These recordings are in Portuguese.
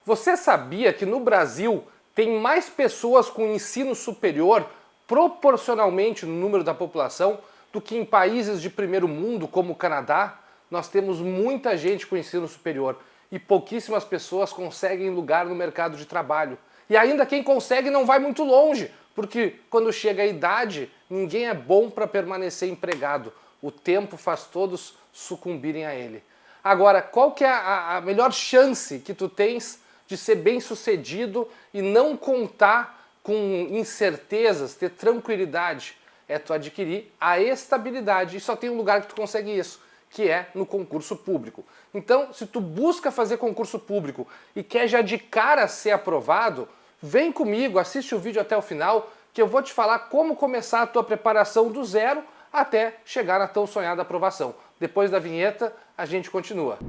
Você sabia que no Brasil tem mais pessoas com ensino superior proporcionalmente no número da população do que em países de primeiro mundo como o Canadá? Nós temos muita gente com ensino superior e pouquíssimas pessoas conseguem lugar no mercado de trabalho. E ainda quem consegue não vai muito longe, porque quando chega a idade, ninguém é bom para permanecer empregado. O tempo faz todos sucumbirem a ele. Agora, qual que é a melhor chance que tu tens de ser bem-sucedido e não contar com incertezas, ter tranquilidade? É tu adquirir a estabilidade. E só tem um lugar que tu consegue isso, que é no concurso público. Então, se tu busca fazer concurso público e quer já de cara ser aprovado, vem comigo, assiste o vídeo até o final, que eu vou te falar como começar a tua preparação do zero até chegar na tão sonhada aprovação. Depois da vinheta, a gente continua.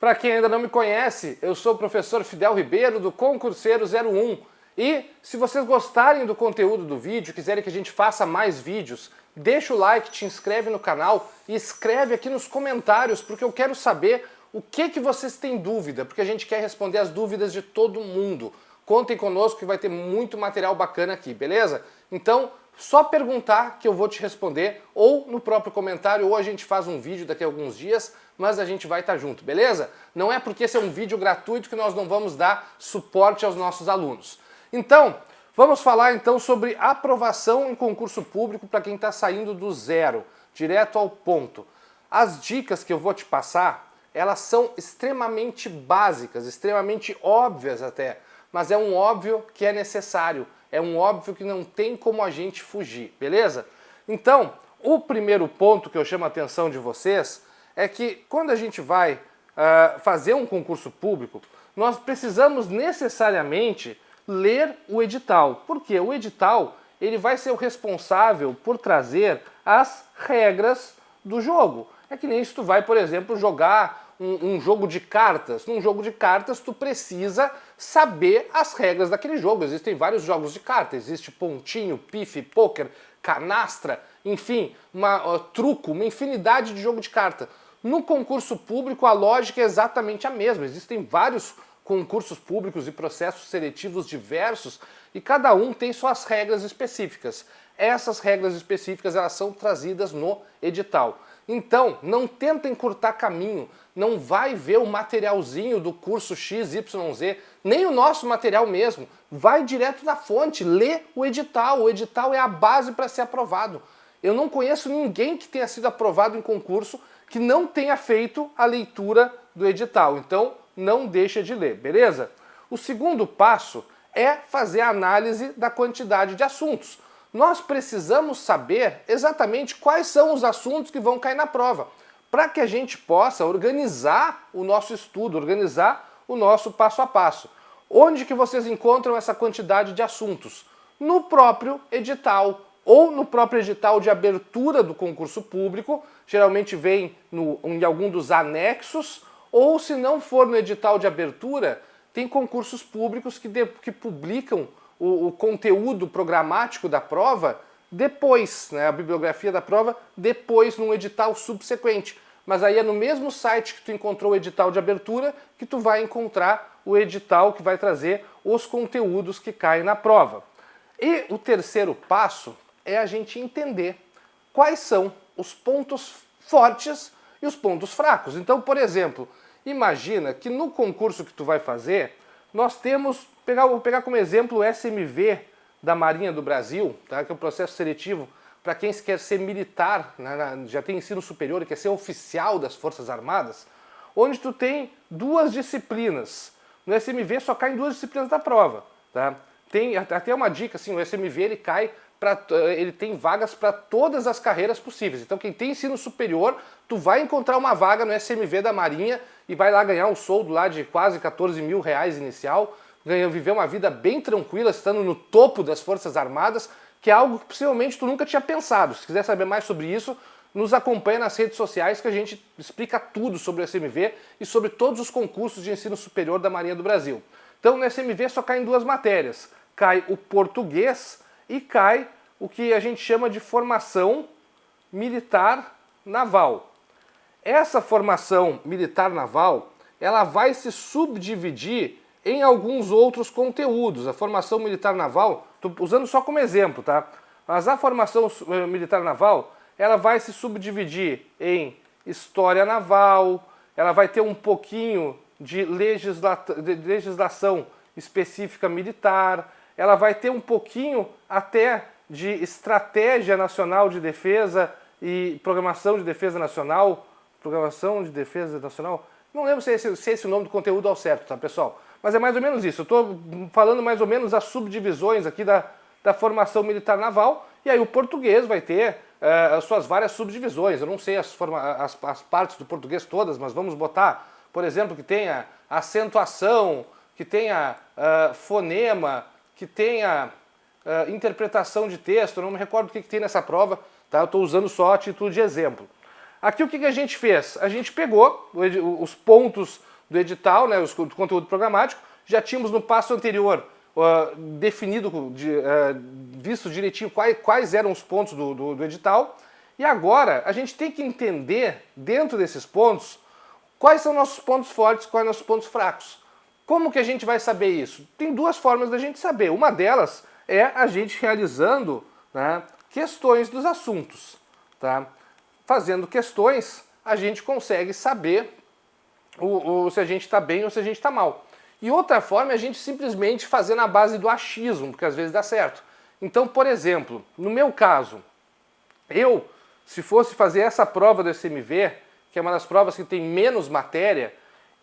Para quem ainda não me conhece, eu sou o professor Fidel Ribeiro do Concurseiro 01. E se vocês gostarem do conteúdo do vídeo, quiserem que a gente faça mais vídeos, deixa o like, te inscreve no canal e escreve aqui nos comentários, porque eu quero saber o que vocês têm dúvida, porque a gente quer responder as dúvidas de todo mundo. Contem conosco que vai ter muito material bacana aqui, beleza? Então, só perguntar que eu vou te responder, ou no próprio comentário, ou a gente faz um vídeo daqui a alguns dias, mas a gente vai estar junto, beleza? Não é porque esse é um vídeo gratuito que nós não vamos dar suporte aos nossos alunos. Então, vamos falar então sobre aprovação em concurso público para quem está saindo do zero, direto ao ponto. As dicas que eu vou te passar, elas são extremamente básicas, extremamente óbvias até, mas é um óbvio que é necessário, é um óbvio que não tem como a gente fugir, beleza? Então, o primeiro ponto que eu chamo a atenção de vocês é que quando a gente vai fazer um concurso público, nós precisamos necessariamente ler o edital. Porque o edital ele vai ser o responsável por trazer as regras do jogo. É que nem se tu vai, por exemplo, jogar um jogo de cartas. Num jogo de cartas tu precisa saber as regras daquele jogo. Existem vários jogos de cartas. Existe pontinho, pife, pôquer, canastra, enfim, truco, uma infinidade de jogo de carta. No concurso público a lógica é exatamente a mesma. Existem vários concursos públicos e processos seletivos diversos e cada um tem suas regras específicas. Essas regras específicas elas são trazidas no edital. Então, não tenta encurtar caminho, não vai ver o materialzinho do curso XYZ, nem o nosso material mesmo. Vai direto na fonte, lê o edital é a base para ser aprovado. Eu não conheço ninguém que tenha sido aprovado em concurso que não tenha feito a leitura do edital. Então, não deixa de ler, beleza? O segundo passo é fazer a análise da quantidade de assuntos. Nós precisamos saber exatamente quais são os assuntos que vão cair na prova, para que a gente possa organizar o nosso estudo, organizar o nosso passo a passo. Onde que vocês encontram essa quantidade de assuntos? No próprio edital, ou no próprio edital de abertura do concurso público, geralmente vem em algum dos anexos, ou se não for no edital de abertura, tem concursos públicos que publicam o conteúdo programático da prova depois, né, a bibliografia da prova, depois num edital subsequente. Mas aí é no mesmo site que tu encontrou o edital de abertura que tu vai encontrar o edital que vai trazer os conteúdos que caem na prova. E o terceiro passo é a gente entender quais são os pontos fortes e os pontos fracos. Então, por exemplo, imagina que no concurso que tu vai fazer, nós temos, vou pegar como exemplo o SMV da Marinha do Brasil, tá? Que é o processo seletivo para quem quer ser militar, né, já tem ensino superior e quer ser oficial das Forças Armadas, onde tu tem duas disciplinas. No SMV só caem duas disciplinas da prova. Tá? Tem até uma dica, assim, o SMV ele tem vagas para todas as carreiras possíveis. Então quem tem ensino superior, tu vai encontrar uma vaga no SMV da Marinha e vai lá ganhar um soldo lá de quase 14 mil reais inicial, viver uma vida bem tranquila, estando no topo das Forças Armadas, que é algo que possivelmente tu nunca tinha pensado. Se quiser saber mais sobre isso, nos acompanha nas redes sociais que a gente explica tudo sobre o SMV e sobre todos os concursos de ensino superior da Marinha do Brasil. Então no SMV só caem duas matérias. Cai o português e cai o que a gente chama de formação militar naval. essa formação militar naval, ela vai se subdividir em alguns outros conteúdos. A formação militar naval, estou usando só como exemplo, tá? Mas a formação militar naval, ela vai se subdividir em história naval, ela vai ter um pouquinho de legislação específica militar, ela vai ter um pouquinho até de estratégia nacional de defesa e programação de defesa nacional, não lembro se é esse o nome do conteúdo ao certo, tá, pessoal? Mas é mais ou menos isso, eu estou falando mais ou menos as subdivisões aqui da formação militar naval, e aí o português vai ter as suas várias subdivisões. Eu não sei as partes do português todas, mas vamos botar, por exemplo, que tenha acentuação, que tenha fonema, que tenha interpretação de texto. Eu não me recordo o que tem nessa prova, tá? Eu estou usando só a título de exemplo. Aqui o que a gente fez? A gente pegou os pontos do edital, né, do conteúdo programático, já tínhamos no passo anterior definido, visto direitinho quais eram os pontos do edital, e agora a gente tem que entender, dentro desses pontos, quais são nossos pontos fortes, quais são nossos pontos fracos. Como que a gente vai saber isso? Tem duas formas da gente saber. Uma delas é a gente realizando, né, questões dos assuntos. Tá? Fazendo questões, a gente consegue saber se a gente está bem ou se a gente está mal. E outra forma é a gente simplesmente fazer na base do achismo, porque às vezes dá certo. Então, por exemplo, no meu caso, se fosse fazer essa prova do SMV, que é uma das provas que tem menos matéria,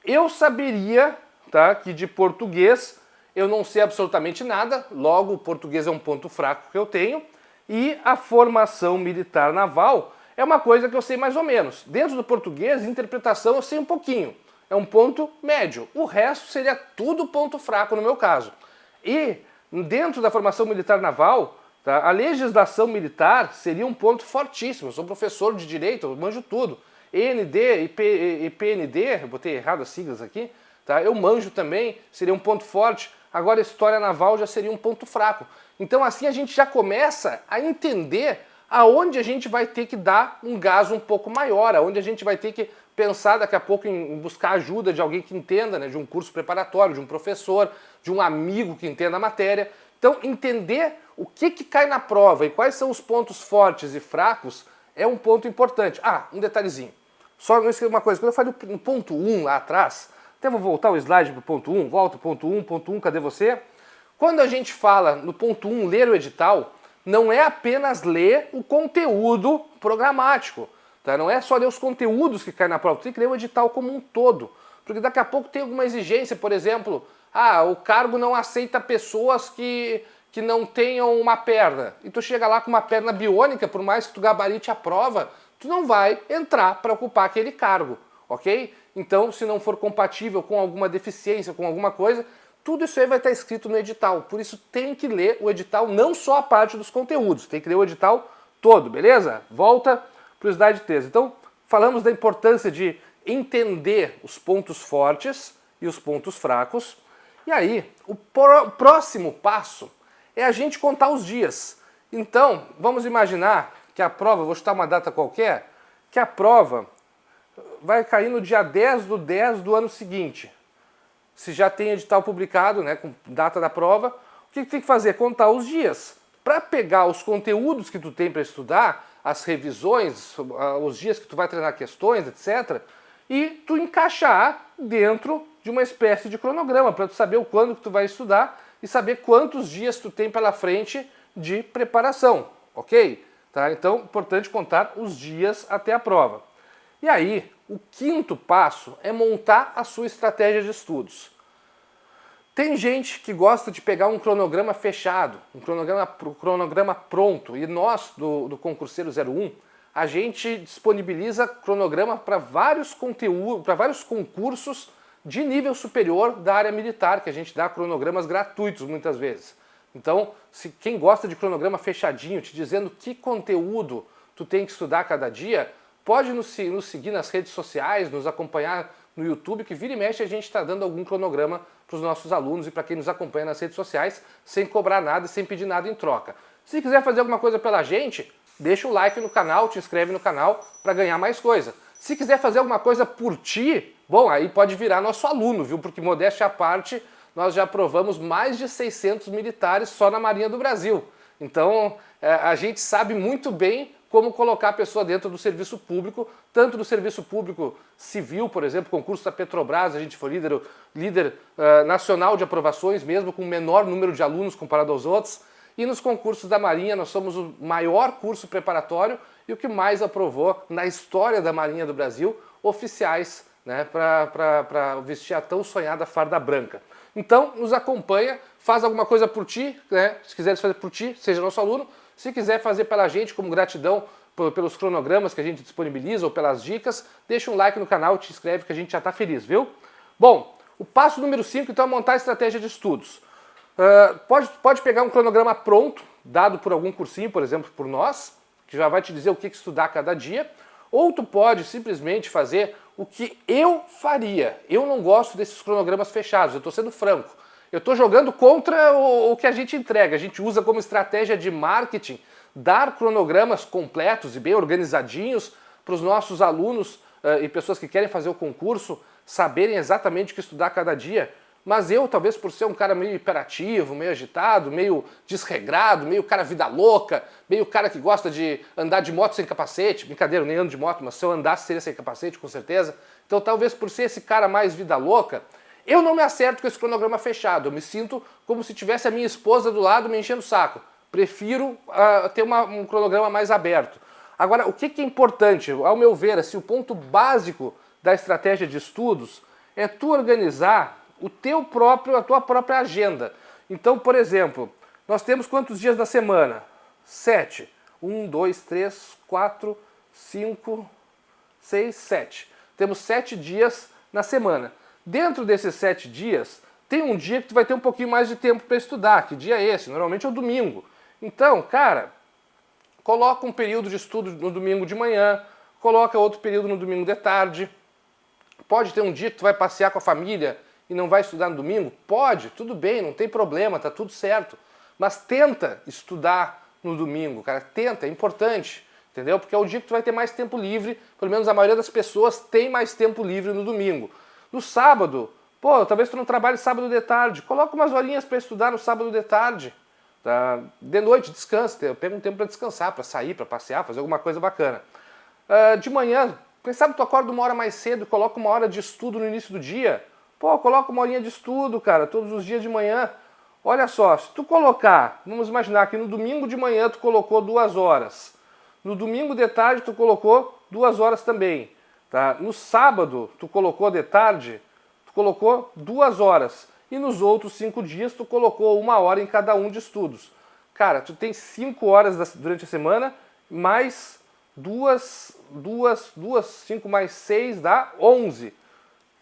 eu saberia, tá, que de português eu não sei absolutamente nada, logo o português é um ponto fraco que eu tenho, e a formação militar naval é uma coisa que eu sei mais ou menos. Dentro do português, interpretação eu sei um pouquinho. É um ponto médio. O resto seria tudo ponto fraco no meu caso. E dentro da formação militar naval, tá, a legislação militar seria um ponto fortíssimo. Eu sou professor de direito, eu manjo tudo. END e PND, eu botei errado as siglas aqui, tá? Eu manjo também, seria um ponto forte. Agora história naval já seria um ponto fraco. Então assim a gente já começa a entender aonde a gente vai ter que dar um gás um pouco maior, aonde a gente vai ter que pensar daqui a pouco em buscar ajuda de alguém que entenda, né, de um curso preparatório, de um professor, de um amigo que entenda a matéria. Então, entender o que cai na prova e quais são os pontos fortes e fracos é um ponto importante. Ah, um detalhezinho. Só não esqueça uma coisa, quando eu falei no ponto 1 lá atrás, até vou voltar o slide para o ponto 1, volta o ponto 1, cadê você? Quando a gente fala no ponto 1, ler o edital, não é apenas ler o conteúdo programático. Tá? Não é só ler os conteúdos que caem na prova, tem que ler o edital como um todo. Porque daqui a pouco tem alguma exigência, por exemplo, o cargo não aceita pessoas que não tenham uma perna. E tu chega lá com uma perna biônica, por mais que tu gabarite a prova, tu não vai entrar para ocupar aquele cargo, ok? Então, se não for compatível com alguma deficiência, com alguma coisa, tudo isso aí vai estar escrito no edital. Por isso tem que ler o edital, não só a parte dos conteúdos, tem que ler o edital todo, beleza? Volta para o slide 3. Então, falamos da importância de entender os pontos fortes e os pontos fracos. E aí, o próximo passo é a gente contar os dias. Então, vamos imaginar que a prova, vou chutar uma data qualquer, que a prova vai cair no dia 10 do ano seguinte. Se já tem edital publicado, né, com data da prova, o que tem que fazer? Contar os dias. Para pegar os conteúdos que tu tem para estudar, as revisões, os dias que tu vai treinar questões, etc., e tu encaixar dentro de uma espécie de cronograma, para tu saber o quando que tu vai estudar e saber quantos dias tu tem pela frente de preparação, ok? Tá? Então, importante contar os dias até a prova. E aí, o quinto passo é montar a sua estratégia de estudos. Tem gente que gosta de pegar um cronograma fechado, um cronograma pronto, e nós, do Concurseiro 01, a gente disponibiliza cronograma para vários conteúdos, para vários concursos de nível superior da área militar, que a gente dá cronogramas gratuitos muitas vezes. Então, se quem gosta de cronograma fechadinho, te dizendo que conteúdo tu tem que estudar cada dia, pode nos seguir nas redes sociais, nos acompanhar no YouTube, que vira e mexe a gente está dando algum cronograma para os nossos alunos e para quem nos acompanha nas redes sociais, sem cobrar nada e sem pedir nada em troca. Se quiser fazer alguma coisa pela gente, deixa o like no canal, te inscreve no canal para ganhar mais coisa. Se quiser fazer alguma coisa por ti, bom, aí pode virar nosso aluno, viu? Porque modéstia à parte, nós já aprovamos mais de 600 militares só na Marinha do Brasil. Então, a gente sabe muito bem como colocar a pessoa dentro do serviço público, tanto do serviço público civil, por exemplo, concurso da Petrobras, a gente foi líder nacional de aprovações, mesmo com o menor número de alunos comparado aos outros, e nos concursos da Marinha nós somos o maior curso preparatório e o que mais aprovou na história da Marinha do Brasil oficiais, né, para vestir a tão sonhada farda branca. Então, nos acompanha, faz alguma coisa por ti, né? Se quiser fazer por ti, seja nosso aluno. Se quiser fazer pela gente, como gratidão pelos cronogramas que a gente disponibiliza ou pelas dicas, deixa um like no canal, te inscreve que a gente já está feliz, viu? Bom, o passo número 5, então, é montar a estratégia de estudos. Pode pegar um cronograma pronto, dado por algum cursinho, por exemplo, por nós, que já vai te dizer o que estudar cada dia, ou tu pode simplesmente fazer o que eu faria. Eu não gosto desses cronogramas fechados, eu estou sendo franco. Eu estou jogando contra o que a gente entrega. A gente usa como estratégia de marketing dar cronogramas completos e bem organizadinhos para os nossos alunos e pessoas que querem fazer o concurso saberem exatamente o que estudar cada dia. Mas eu, talvez por ser um cara meio hiperativo, meio agitado, meio desregrado, meio cara vida louca, meio cara que gosta de andar de moto sem capacete, brincadeira, eu nem ando de moto, mas se eu andasse seria sem capacete, com certeza. Então talvez por ser esse cara mais vida louca, eu não me acerto com esse cronograma fechado, eu me sinto como se tivesse a minha esposa do lado me enchendo o saco. Prefiro ter um cronograma mais aberto. Agora, o que é importante, ao meu ver, assim, o ponto básico da estratégia de estudos é tu organizar a tua própria agenda. Então, por exemplo, nós temos quantos dias da semana? 7. 1, 2, 3, 4, 5, 6, 7. Temos 7 dias na semana. Dentro desses 7 dias, tem um dia que tu vai ter um pouquinho mais de tempo para estudar. Que dia é esse? Normalmente é o domingo. Então, cara, coloca um período de estudo no domingo de manhã, coloca outro período no domingo de tarde. Pode ter um dia que tu vai passear com a família e não vai estudar no domingo? Pode, tudo bem, não tem problema, tá tudo certo. Mas tenta estudar no domingo, cara, tenta, é importante, entendeu? Porque é o dia que tu vai ter mais tempo livre, pelo menos a maioria das pessoas tem mais tempo livre no domingo. No sábado, pô, talvez tu não trabalhe sábado de tarde, coloca umas horinhas para estudar no sábado de tarde. Tá? De noite, descansa, pega um tempo para descansar, para sair, para passear, fazer alguma coisa bacana. De manhã, quem sabe tu acorda uma hora mais cedo e coloca uma hora de estudo no início do dia. Pô, coloca uma horinha de estudo, cara, todos os dias de manhã. Olha só, se tu colocar, vamos imaginar que no domingo de manhã tu colocou 2 horas. No domingo de tarde tu colocou 2 horas também. Tá? No sábado tu colocou de tarde, tu colocou 2 horas. E nos outros 5 dias tu colocou 1 hora em cada um de estudos. Cara, tu tem 5 horas durante a semana, mais 5 mais 6 dá 11.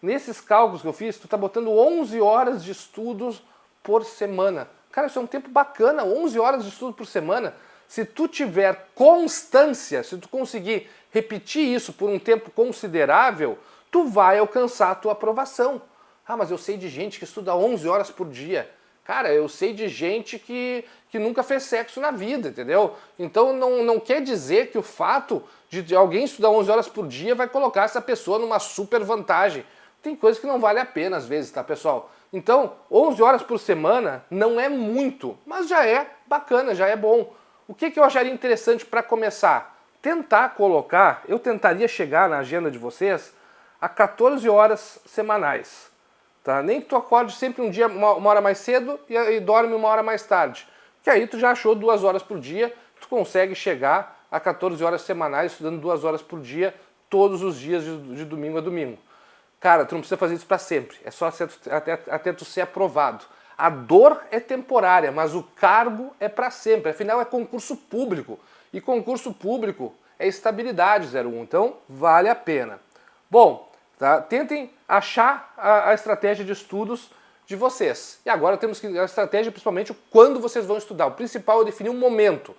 Nesses cálculos que eu fiz, tu tá botando 11 horas de estudos por semana. Cara, isso é um tempo bacana, 11 horas de estudo por semana. Se tu tiver constância, se tu conseguir repetir isso por um tempo considerável, tu vai alcançar a tua aprovação. Ah, mas eu sei de gente que estuda 11 horas por dia. Cara, eu sei de gente que nunca fez sexo na vida, entendeu? Então não quer dizer que o fato de alguém estudar 11 horas por dia vai colocar essa pessoa numa super vantagem. Tem coisas que não vale a pena às vezes, tá, pessoal? Então, 11 horas por semana não é muito, mas já é bacana, já é bom. O que eu acharia interessante para começar? Tentar colocar, eu tentaria chegar na agenda de vocês a 14 horas semanais. Tá? Nem que tu acorde sempre um dia uma hora mais cedo e dorme 1 hora mais tarde. Que aí tu já achou 2 horas por dia, tu consegue chegar a 14 horas semanais estudando 2 horas por dia, todos os dias de domingo a domingo. Cara, tu não precisa fazer isso para sempre, é só até tu ser aprovado. A dor é temporária, mas o cargo é para sempre, afinal é concurso público. E concurso público é estabilidade 01, então vale a pena. Bom, tá? Tentem achar a estratégia de estudos de vocês. E agora temos que a estratégia, principalmente, quando vocês vão estudar. O principal é definir um momento.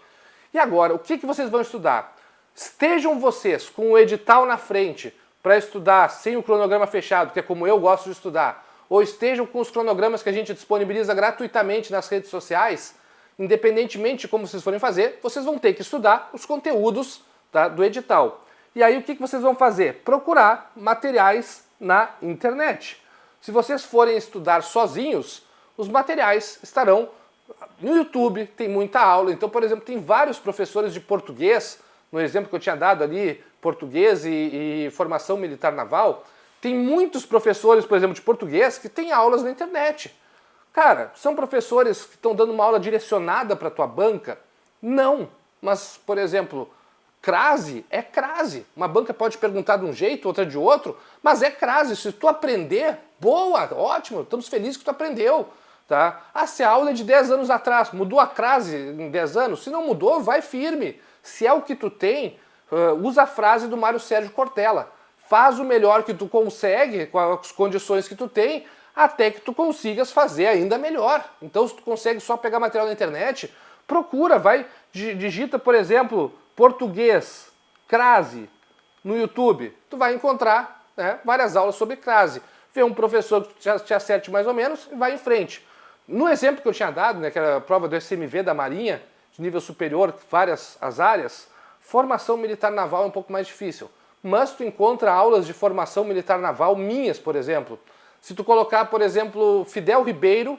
E agora, o que vocês vão estudar? Estejam vocês com o edital na frente para estudar sem o cronograma fechado, que é como eu gosto de estudar, ou estejam com os cronogramas que a gente disponibiliza gratuitamente nas redes sociais, independentemente de como vocês forem fazer, vocês vão ter que estudar os conteúdos, tá, do edital. E aí o que vocês vão fazer? Procurar materiais na internet. Se vocês forem estudar sozinhos, os materiais estarão no YouTube, tem muita aula. Então, por exemplo, tem vários professores de português, no exemplo que eu tinha dado ali, português e formação militar naval, tem muitos professores, por exemplo, de português que têm aulas na internet. Cara, são professores que estão dando uma aula direcionada para a tua banca? Não. Mas, por exemplo, crase é crase. Uma banca pode perguntar de um jeito, outra de outro, mas é crase. Se tu aprender, boa, ótimo, estamos felizes que tu aprendeu. Tá? Ah, se a aula é de 10 anos atrás, mudou a crase em 10 anos? Se não mudou, vai firme. Se é o que tu tem, usa a frase do Mário Sérgio Cortella. Faz o melhor que tu consegue, com as condições que tu tem, até que tu consigas fazer ainda melhor. Então, se tu consegue só pegar material na internet, procura, vai, digita, por exemplo, português, crase, no YouTube. Tu vai encontrar, né, várias aulas sobre crase. Vê um professor que te acerte mais ou menos e vai em frente. No exemplo que eu tinha dado, né, que era a prova do SMV da Marinha, de nível superior, várias as áreas, formação militar naval é um pouco mais difícil. Mas tu encontra aulas de formação militar naval minhas, por exemplo. Se tu colocar, por exemplo, Fidel Ribeiro,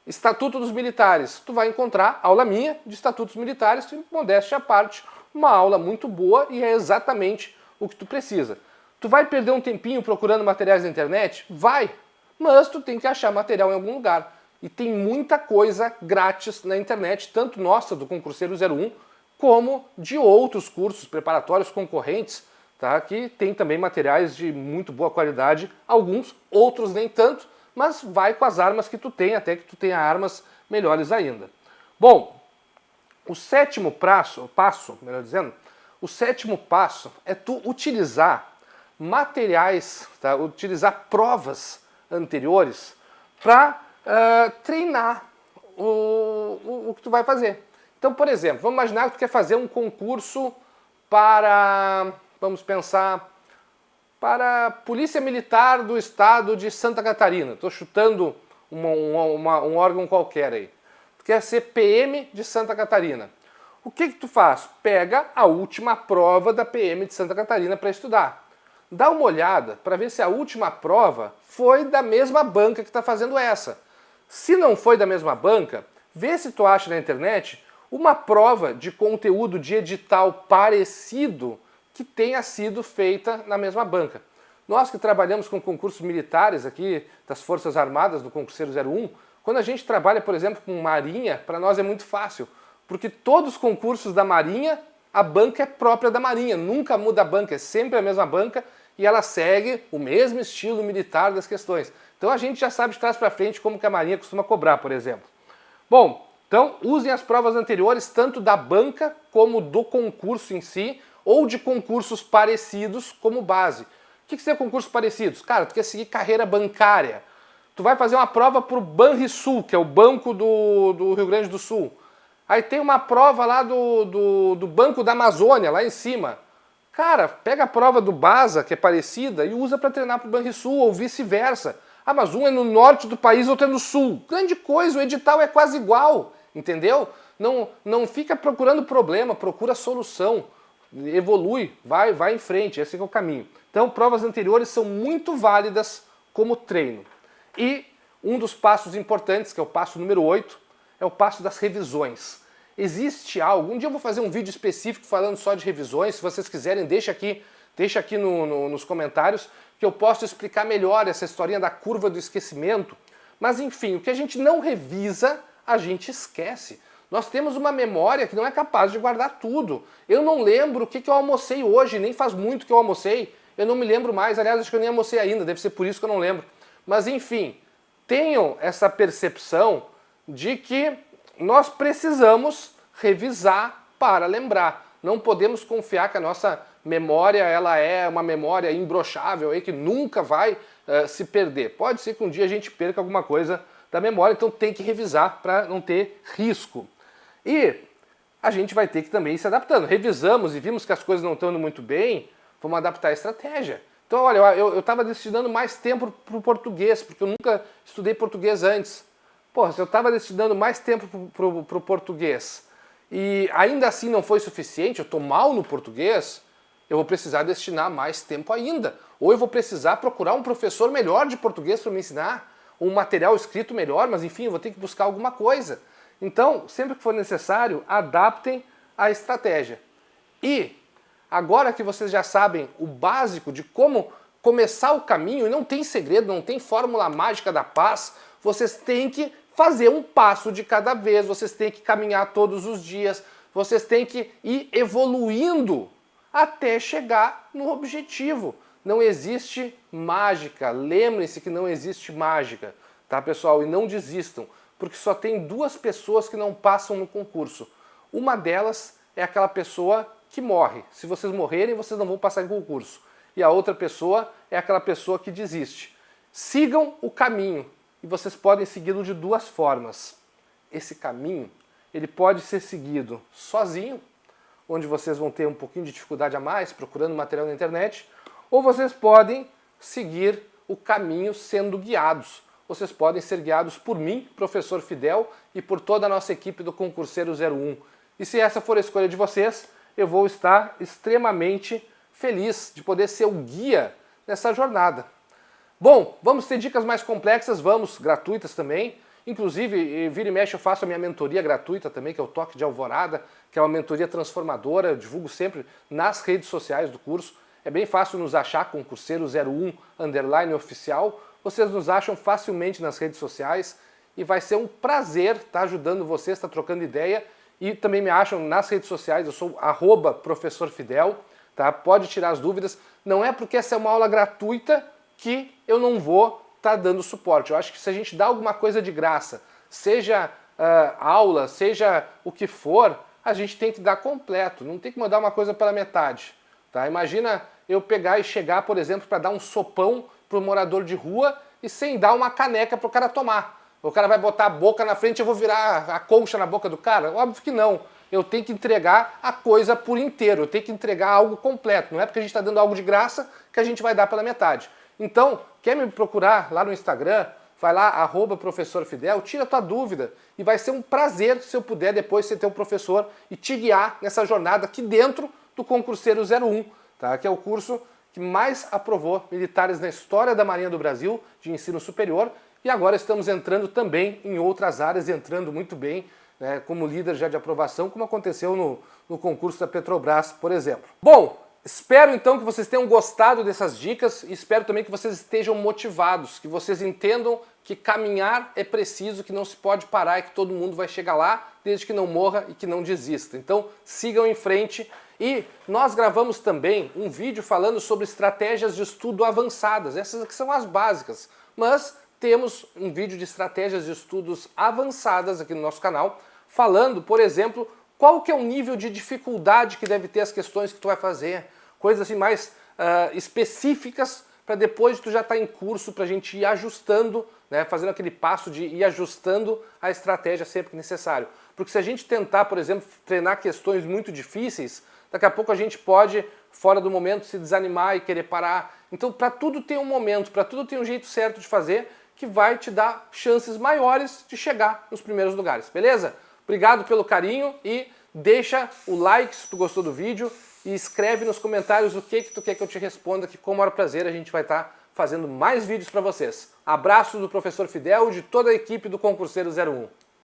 Estatuto dos Militares, tu vai encontrar aula minha de Estatutos Militares, modéstia à parte, uma aula muito boa e é exatamente o que tu precisa. Tu vai perder um tempinho procurando materiais na internet? Vai! Mas tu tem que achar material em algum lugar. E tem muita coisa grátis na internet, tanto nossa, do Concurseiro 01, como de outros cursos preparatórios concorrentes, tá? Que tem também materiais de muito boa qualidade, alguns, outros nem tanto, mas vai com as armas que tu tem, até que tu tenha armas melhores ainda. Bom, o sétimo passo, o sétimo passo é tu utilizar materiais, tá? Utilizar provas anteriores para treinar o que tu vai fazer. Então, por exemplo, vamos imaginar que tu quer fazer um concurso para, vamos pensar, para a Polícia Militar do Estado de Santa Catarina. Estou chutando um órgão qualquer aí. Tu quer ser PM de Santa Catarina. O que tu faz? Pega a última prova da PM de Santa Catarina para estudar. Dá uma olhada para ver se a última prova foi da mesma banca que está fazendo essa. Se não foi da mesma banca, vê se tu acha na internet uma prova de conteúdo de edital parecido que tenha sido feita na mesma banca. Nós que trabalhamos com concursos militares aqui das Forças Armadas, do Concurseiro 01, quando a gente trabalha, por exemplo, com Marinha, para nós é muito fácil, porque todos os concursos da Marinha, a banca é própria da Marinha, nunca muda a banca, é sempre a mesma banca e ela segue o mesmo estilo militar das questões. Então a gente já sabe de trás para frente como que a Marinha costuma cobrar, por exemplo. Bom, então usem as provas anteriores, tanto da banca como do concurso em si, ou de concursos parecidos como base. O que são concursos parecidos? Cara, tu quer seguir carreira bancária. Tu vai fazer uma prova para o Banrisul, que é o Banco do Rio Grande do Sul. Aí tem uma prova lá do Banco da Amazônia, lá em cima. Cara, pega a prova do BASA, que é parecida, e usa para treinar para o Banrisul, ou vice-versa. Ah, mas um é no norte do país, outro é no sul. Grande coisa, o edital é quase igual, entendeu? Não fica procurando problema, procura solução. Evolui, vai em frente, esse é o caminho. Então, provas anteriores são muito válidas como treino. E um dos passos importantes, que é o passo número 8, é o passo das revisões. Existe algo, um dia eu vou fazer um vídeo específico falando só de revisões, se vocês quiserem, deixa aqui nos comentários, que eu posso explicar melhor essa historinha da curva do esquecimento. Mas enfim, o que a gente não revisa, a gente esquece. Nós temos uma memória que não é capaz de guardar tudo. Eu não lembro o que eu almocei hoje, nem faz muito que eu almocei. Eu não me lembro mais, aliás, acho que eu nem almocei ainda, deve ser por isso que eu não lembro. Mas enfim, tenham essa percepção de que nós precisamos revisar para lembrar. Não podemos confiar que a nossa memória ela é uma memória imbrochável, aí, que nunca vai se perder. Pode ser que um dia a gente perca alguma coisa da memória, então tem que revisar para não ter risco. E a gente vai ter que também ir se adaptando. Revisamos e vimos que as coisas não estão indo muito bem, vamos adaptar a estratégia. Então, olha, eu estava destinando mais tempo para o português, porque eu nunca estudei português antes. Pô, se eu estava destinando mais tempo para o português e ainda assim não foi suficiente, eu estou mal no português, eu vou precisar destinar mais tempo ainda. Ou eu vou precisar procurar um professor melhor de português para me ensinar, um material escrito melhor, mas enfim, eu vou ter que buscar alguma coisa. Então, sempre que for necessário, adaptem a estratégia. E agora que vocês já sabem o básico de como começar o caminho, e não tem segredo, não tem fórmula mágica da paz, vocês têm que fazer um passo de cada vez, vocês têm que caminhar todos os dias, vocês têm que ir evoluindo até chegar no objetivo. Não existe mágica, lembrem-se que não existe mágica, tá, pessoal? E não desistam, porque só tem duas pessoas que não passam no concurso. Uma delas é aquela pessoa que morre. Se vocês morrerem, vocês não vão passar em concurso. E a outra pessoa é aquela pessoa que desiste. Sigam o caminho, e vocês podem segui-lo de duas formas. Esse caminho, ele pode ser seguido sozinho, onde vocês vão ter um pouquinho de dificuldade a mais, procurando material na internet, ou vocês podem seguir o caminho sendo guiados. Vocês podem ser guiados por mim, professor Fidel, e por toda a nossa equipe do Concurseiro 01. E se essa for a escolha de vocês, eu vou estar extremamente feliz de poder ser o guia nessa jornada. Bom, vamos ter dicas mais complexas, vamos, gratuitas também. Inclusive, vira e mexe eu faço a minha mentoria gratuita também, que é o Toque de Alvorada, que é uma mentoria transformadora, eu divulgo sempre nas redes sociais do curso. É bem fácil nos achar, Concurseiro 01_oficial. Vocês nos acham facilmente nas redes sociais e vai ser um prazer estar ajudando vocês, estar trocando ideia. E também me acham nas redes sociais, eu sou @professorfidel, tá? Pode tirar as dúvidas. Não é porque essa é uma aula gratuita que eu não vou estar dando suporte. Eu acho que se a gente dá alguma coisa de graça, seja aula, seja o que for, a gente tem que dar completo, não tem que mandar uma coisa pela metade. Tá? Imagina eu pegar e chegar, por exemplo, para dar um sopão para o morador de rua e sem dar uma caneca para o cara tomar. O cara vai botar a boca na frente e eu vou virar a colcha na boca do cara? Óbvio que não. Eu tenho que entregar a coisa por inteiro, eu tenho que entregar algo completo. Não é porque a gente está dando algo de graça que a gente vai dar pela metade. Então, quer me procurar lá no Instagram? Vai lá, @professorfidel, tira a tua dúvida. E vai ser um prazer se eu puder depois ser teu professor e te guiar nessa jornada aqui dentro do Concurseiro 01, tá? Que é o curso que mais aprovou militares na história da Marinha do Brasil de ensino superior. E agora estamos entrando também em outras áreas, entrando muito bem, né, como líder já de aprovação, como aconteceu no concurso da Petrobras, por exemplo. Bom, espero então que vocês tenham gostado dessas dicas e espero também que vocês estejam motivados, que vocês entendam que caminhar é preciso, que não se pode parar e que todo mundo vai chegar lá, desde que não morra e que não desista. Então sigam em frente. E nós gravamos também um vídeo falando sobre estratégias de estudo avançadas, essas aqui são as básicas, mas temos um vídeo de estratégias de estudos avançadas aqui no nosso canal, falando, por exemplo, qual que é o nível de dificuldade que deve ter as questões que tu vai fazer, coisas assim mais específicas para depois tu já estar em curso, para a gente ir ajustando, né, fazendo aquele passo de ir ajustando a estratégia sempre que necessário. Porque se a gente tentar, por exemplo, treinar questões muito difíceis, daqui a pouco a gente pode, fora do momento, se desanimar e querer parar. Então, para tudo tem um momento, para tudo tem um jeito certo de fazer, que vai te dar chances maiores de chegar nos primeiros lugares, beleza? Obrigado pelo carinho e deixa o like se tu gostou do vídeo e escreve nos comentários o que tu quer que eu te responda, que com o maior prazer a gente vai estar fazendo mais vídeos para vocês. Abraço do professor Fidel e de toda a equipe do Concurseiro 01.